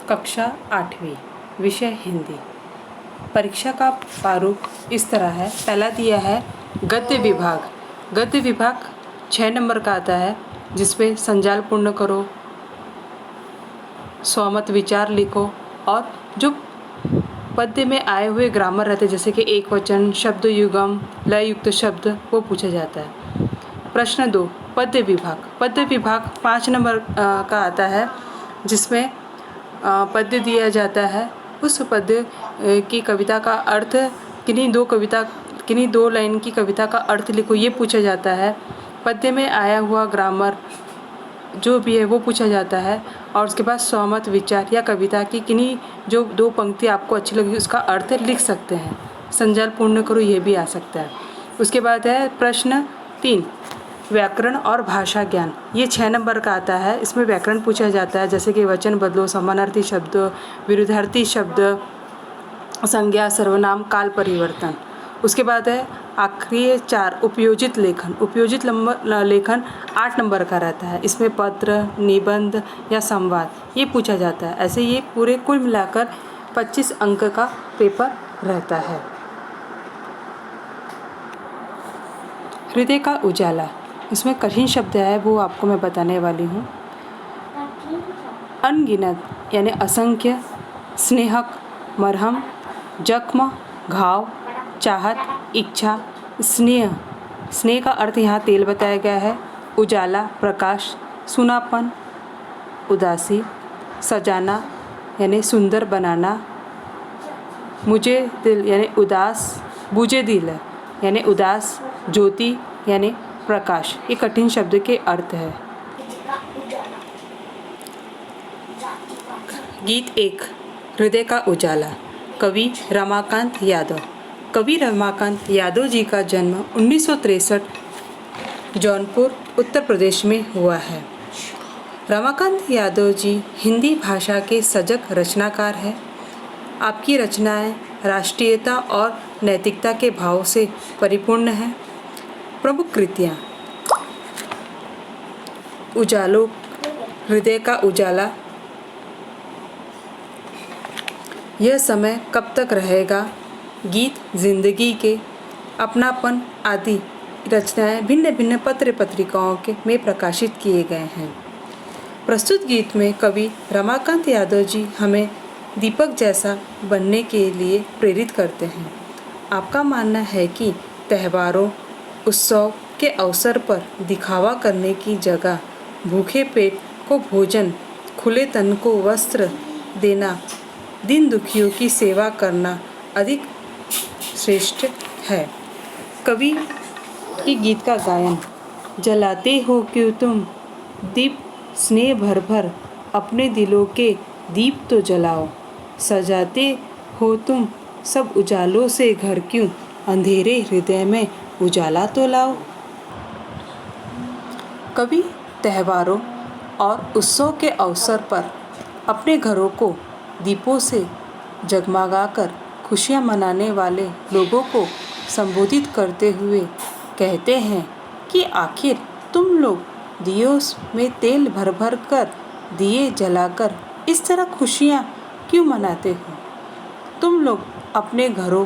कक्षा 8वीं, विषय हिंदी। परीक्षा का प्रारूप इस तरह है। पहला दिया है गद्य विभाग। गद्य विभाग 6 नंबर का आता है, जिसमें संजाल पूर्ण करो, स्वमत विचार लिखो और जो पद्य में आए हुए ग्रामर रहते जैसे कि एक वचन, शब्द युगम, लय युक्त शब्द, वो पूछा जाता है। प्रश्न 2, पद्य विभाग। पद्य विभाग 5 नंबर का आता है, जिसमें पद्य दिया जाता है। उस पद्य की कविता का अर्थ, किन्हीं दो लाइन की कविता का अर्थ लिखो, ये पूछा जाता है। पद्य में आया हुआ ग्रामर जो भी है वो पूछा जाता है। और उसके बाद स्वमत विचार या कविता की किन्हीं जो 2 पंक्ति आपको अच्छी लगी उसका अर्थ लिख सकते हैं। संजाल पूर्ण करो, ये भी आ सकता है। उसके बाद है प्रश्न 3, व्याकरण और भाषा ज्ञान। ये 6 नंबर का आता है। इसमें व्याकरण पूछा जाता है, जैसे कि वचन बदलो, समानार्थी शब्द, विरुद्धार्थी शब्द, संज्ञा, सर्वनाम, काल परिवर्तन। उसके बाद है आखिरी 4, उपयोजित लेखन। उपयोजित लेखन 8 नंबर का रहता है। इसमें पत्र, निबंध या संवाद ये पूछा जाता है। ऐसे ये पूरे कुल मिलाकर 25 अंक का पेपर रहता है। हृदय का उजाला, इसमें कठिन शब्द है वो आपको मैं बताने वाली हूँ। अनगिनत यानी असंख्य, स्नेहक, मरहम, जख्म, घाव, चाहत, इच्छा, स्नेह। स्नेह का अर्थ यहाँ तेल बताया गया है। उजाला, प्रकाश, सुनापन, उदासी, सजाना यानी सुंदर बनाना, मुझे दिल यानी उदास, बुझे दिल यानी उदास, ज्योति यानी प्रकाश। ये कठिन शब्द के अर्थ है। गीत 1, हृदय का उजाला। कवि रमाकांत यादव। कवि रमाकांत यादव जी का जन्म 1963 जौनपुर, उत्तर प्रदेश में हुआ है। रमाकांत यादव जी हिंदी भाषा के सजग रचनाकार हैं। आपकी रचनाएं राष्ट्रीयता और नैतिकता के भाव से परिपूर्ण हैं। प्रमुख कृतियाँ: उजालों, हृदय का उजाला, यह समय कब तक रहेगा, गीत जिंदगी के, अपनापन आदि रचनाएं भिन्न भिन्न पत्र पत्रिकाओं में प्रकाशित किए गए हैं। प्रस्तुत गीत में कवि रमाकांत यादव जी हमें दीपक जैसा बनने के लिए प्रेरित करते हैं। आपका मानना है कि त्योहारों, उत्सव के अवसर पर दिखावा करने की जगह भूखे पेट को भोजन, खुले तन को वस्त्र देना, दीन दुखियों की सेवा करना अधिक श्रेष्ठ है। कवि की गीत का गायन: जलाते हो क्यों तुम दीप स्नेह भर भर, अपने दिलों के दीप तो जलाओ। सजाते हो तुम सब उजालों से घर क्यों, अंधेरे हृदय में उजाला तो लाओ। कवि त्योहारों और उत्सव के अवसर पर अपने घरों को दीपों से जगमगाकर खुशियाँ मनाने वाले लोगों को संबोधित करते हुए कहते हैं कि आखिर तुम लोग दियों में तेल भर भर कर दिए जलाकर इस तरह खुशियाँ क्यों मनाते हो? तुम लोग अपने घरों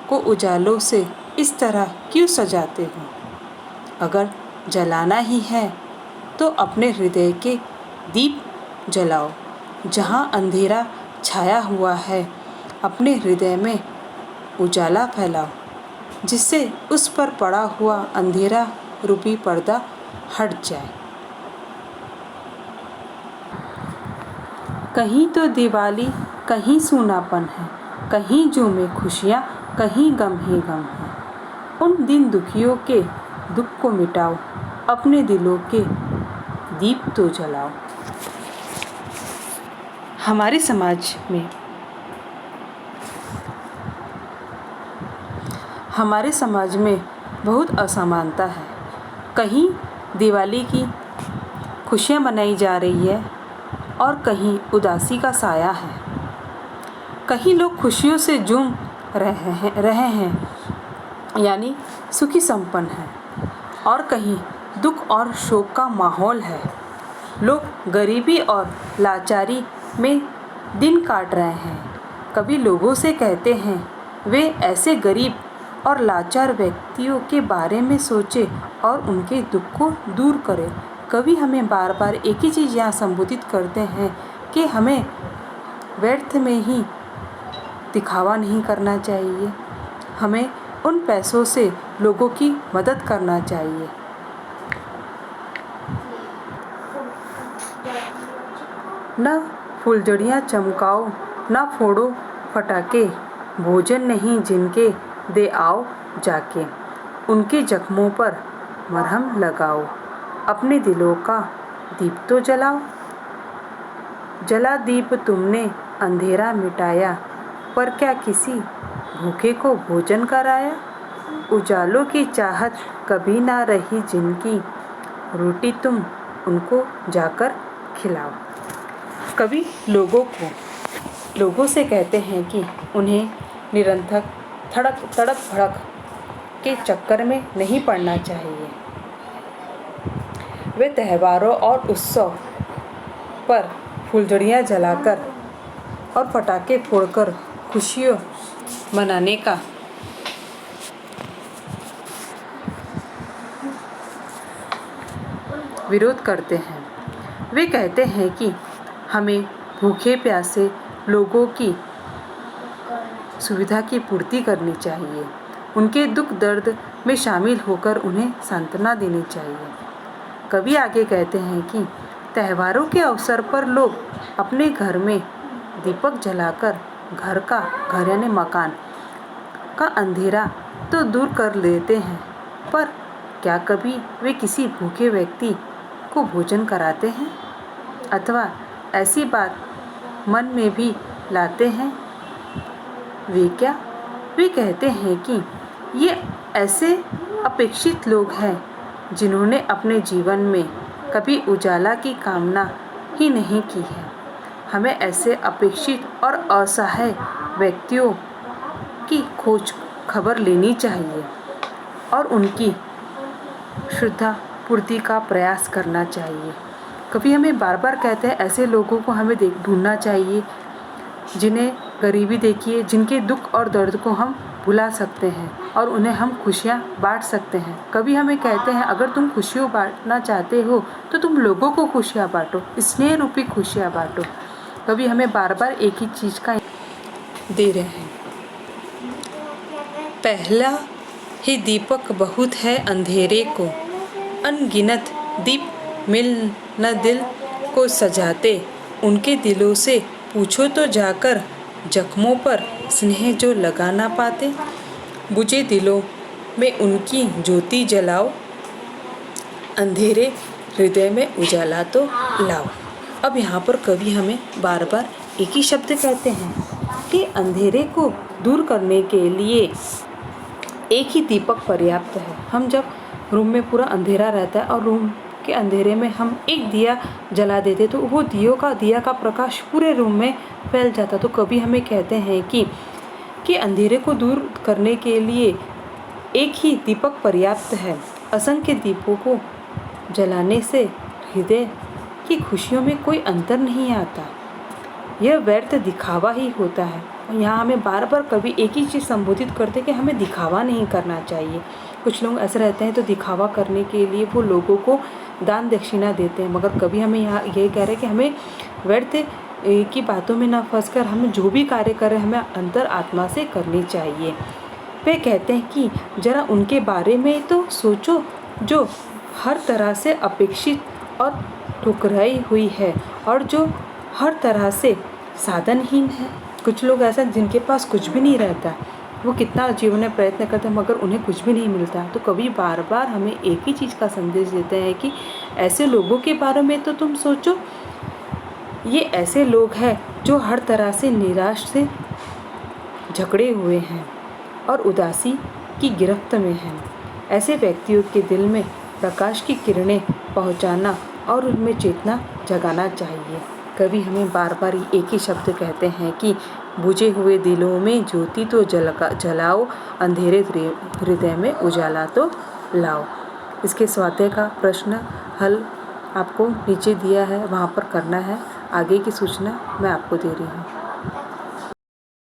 को उजालों से इस तरह क्यों सजाते हो? अगर जलाना ही है तो अपने हृदय के दीप जलाओ। जहाँ अंधेरा छाया हुआ है, अपने हृदय में उजाला फैलाओ, जिससे उस पर पड़ा हुआ अंधेरा रूपी पर्दा हट जाए। कहीं तो दिवाली, कहीं सूनापन है, कहीं झूमे खुशियाँ, कहीं गम ही गम है। उन दिन दुखियों के दुख को मिटाओ, अपने दिलों के दीप तो जलाओ। हमारे समाज में बहुत असमानता है। कहीं दिवाली की खुशियाँ मनाई जा रही है और कहीं उदासी का साया है। कहीं लोग खुशियों से झूम रहे हैं यानी सुखी संपन्न हैं, और कहीं दुख और शोक का माहौल है। लोग गरीबी और लाचारी में दिन काट रहे हैं। कभी लोगों से कहते हैं वे ऐसे गरीब और लाचार व्यक्तियों के बारे में सोचे और उनके दुख को दूर करें। कभी हमें बार बार एक ही चीज़ यहाँ संबोधित करते हैं कि हमें व्यर्थ में ही दिखावा नहीं करना चाहिए, हमें उन पैसों से लोगों की मदद करना चाहिए। न फुलझड़ियाँ चमकाओ, न फोड़ो फटाके, भोजन नहीं जिनके दे आओ जाके, उनके जख्मों पर मरहम लगाओ, अपने दिलों का दीप तो जलाओ। जला दीप तुमने अंधेरा मिटाया, पर क्या किसी भूखे को भोजन कराया। उजालों की चाहत कभी ना रही जिनकी, रोटी तुम उनको जाकर खिलाओ। कभी लोगों से कहते हैं कि उन्हें निरंतर तड़क भड़क के चक्कर में नहीं पड़ना चाहिए। वे त्योहारों और उत्सव पर फुलझड़ियाँ जलाकर और पटाखे फोड़कर खुशियों मनाने का विरोध करते हैं। वे कहते हैं कि हमें भूखे प्यासे लोगों की सुविधा की पूर्ति करनी चाहिए, उनके दुख दर्द में शामिल होकर उन्हें सांत्वना देनी चाहिए। कवि आगे कहते हैं कि त्योहारों के अवसर पर लोग अपने घर में दीपक जलाकर घर यानी मकान का अंधेरा तो दूर कर लेते हैं, पर क्या कभी वे किसी भूखे व्यक्ति को भोजन कराते हैं अथवा ऐसी बात मन में भी लाते हैं? वे कहते हैं कि ये ऐसे अपेक्षित लोग हैं जिन्होंने अपने जीवन में कभी उजाला की कामना ही नहीं की है। हमें ऐसे अपेक्षित और असहाय व्यक्तियों की खोज खबर लेनी चाहिए और उनकी श्रद्धा पूर्ति का प्रयास करना चाहिए। कभी हमें बार बार कहते हैं ऐसे लोगों को हमें ढूंढना चाहिए जिन्हें गरीबी देखिए, जिनके दुख और दर्द को हम भुला सकते हैं और उन्हें हम खुशियाँ बांट सकते हैं। कभी हमें कहते हैं अगर तुम खुशियाँ बांटना चाहते हो तो तुम लोगों को खुशियाँ बांटो, स्नेह रूपी खुशियाँ बांटो। कभी हमें बार बार एक ही चीज़ का दे रहे हैं। पहला ही दीपक बहुत है अंधेरे को, अनगिनत दीप मिल न दिल को सजाते, उनके दिलों से पूछो तो जाकर जख्मों पर स्नेह जो लगा ना पाते। बुझे दिलों में उनकी ज्योति जलाओ, अंधेरे हृदय में उजाला तो लाओ। अब यहाँ पर कवि हमें बार बार एक ही शब्द कहते हैं कि अंधेरे को दूर करने के लिए एक ही दीपक पर्याप्त है। हम जब रूम में पूरा अंधेरा रहता है और रूम के अंधेरे में हम एक दिया जला देते तो वो दिया का प्रकाश पूरे रूम में फैल जाता। तो कभी हमें कहते हैं कि अंधेरे को दूर करने के लिए एक ही दीपक पर्याप्त है। असंख्य दीपों को जलाने से हृदय की खुशियों में कोई अंतर नहीं आता, यह व्यर्थ दिखावा ही होता है। यहाँ हमें बार बार कभी एक ही चीज़ संबोधित करते कि हमें दिखावा नहीं करना चाहिए। कुछ लोग ऐसे रहते हैं तो दिखावा करने के लिए वो लोगों को दान दक्षिणा देते हैं, मगर कभी हमें यहाँ ये कह रहे हैं कि हमें व्यर्थ की बातों में ना फंसकर हमें जो भी कार्य करें हमें अंतर आत्मा से करनी चाहिए। वे कहते हैं कि जरा उनके बारे में तो सोचो जो हर तरह से अपेक्षित और ठुकराई हुई है और जो हर तरह से साधनहीन है। कुछ लोग ऐसा जिनके पास कुछ भी नहीं रहता, वो कितना जीवन में प्रयत्न करते हैं मगर उन्हें कुछ भी नहीं मिलता। तो कभी बार बार हमें एक ही चीज़ का संदेश देते हैं कि ऐसे लोगों के बारे में तो तुम सोचो, ये ऐसे लोग हैं जो हर तरह से निराश से झगड़े हुए हैं और उदासी की गिरफ्त में हैं। ऐसे व्यक्तियों के दिल में प्रकाश की किरणें पहुंचाना और उनमें चेतना जगाना चाहिए। कभी हमें बार बार एक ही शब्द कहते हैं कि बुझे हुए दिलों में ज्योति तो जलाओ, अंधेरे हृदय में उजाला तो लाओ। इसके स्वाध्याय का प्रश्न हल आपको नीचे दिया है, वहाँ पर करना है। आगे की सूचना मैं आपको दे रही हूँ।